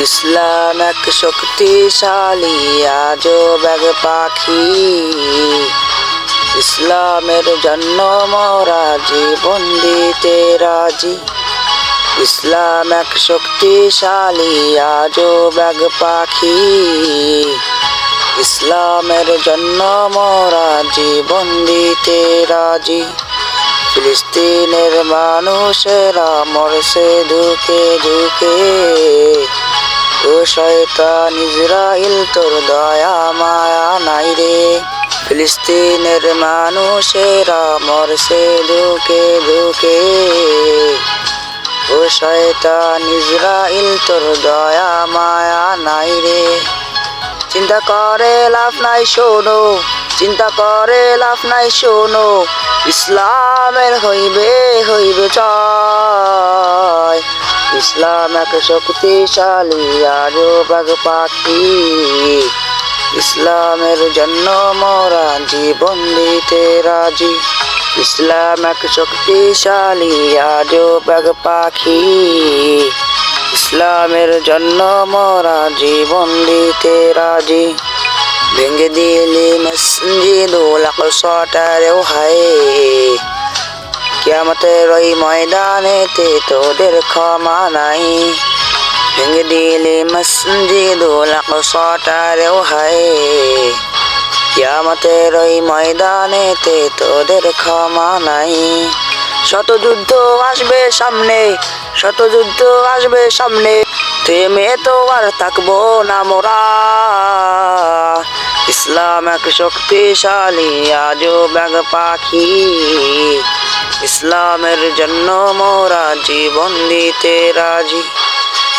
ইসলাম এক শক্তিশালী আজব এক পাখি। ইসলামের জন্য মোরা জীবন দিতে রাজি। ইসলাম এক শক্তিশালী আজব এক পাখি। ইসলামের জন্য মোরা জীবন দিতে রাজি। ফিলিস্তিনের মানুষেরা মরছে ধুকে ধুকে। ও শয়তান ইসরাইল তোর দয়া মায়া নাই রে। ফিলিস্তিনের মানুষেরা মরছে ধুকে ধুকে। ও শয়তান ইসরাইল তোর দয়া মায়া নাই রে। চিন্তা করে লাভ নাই শোনো, চিন্তা করে লাভ নাই শোনো, ইসলামের হইবে হইবে জয়। ইসলাম এক শক্তিশালী আজব এক পাখি। ইসলামের জন্য মোরা জীবন দিতে রাজি। ইসলাম এক শক্তিশালী আজব এক পাখি। ইসলামের জন্য মোরা জীবন দিতে রাজি। ভেঙে দিলি মসজিদুল আকসাটারেও হায়, কিয়ামতের ওই ময়দানেতে তোদের ক্ষমা নাই। ভেঙে দিলি মসজিদুল আকসাটারেও হায়, কিয়ামতের ওই ময়দানেতে তোদের ক্ষমা নাই। শত যুদ্ধ আসবে সামনে, শত যুদ্ধ আসবে সামনে, থেমে তো আর থাকবো না মোরা। ইসলাম এক শক্তিশালী আজব এক পাখি। ইসলামের জন্য মোরা জীবন দিতে রাজি।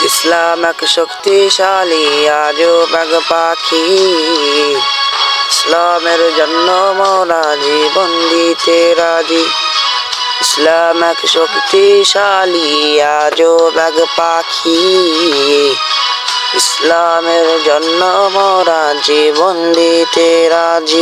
ইসলাম এক শক্তিশালী আজব এক পাখি। ইসলামের জন্য মোরা জীবন দিতে রাজি। ইসলাম এক শক্তিশালী আজব এক পাখি। ইসলামের জন্য মোরা জীবন দিতে রাজি।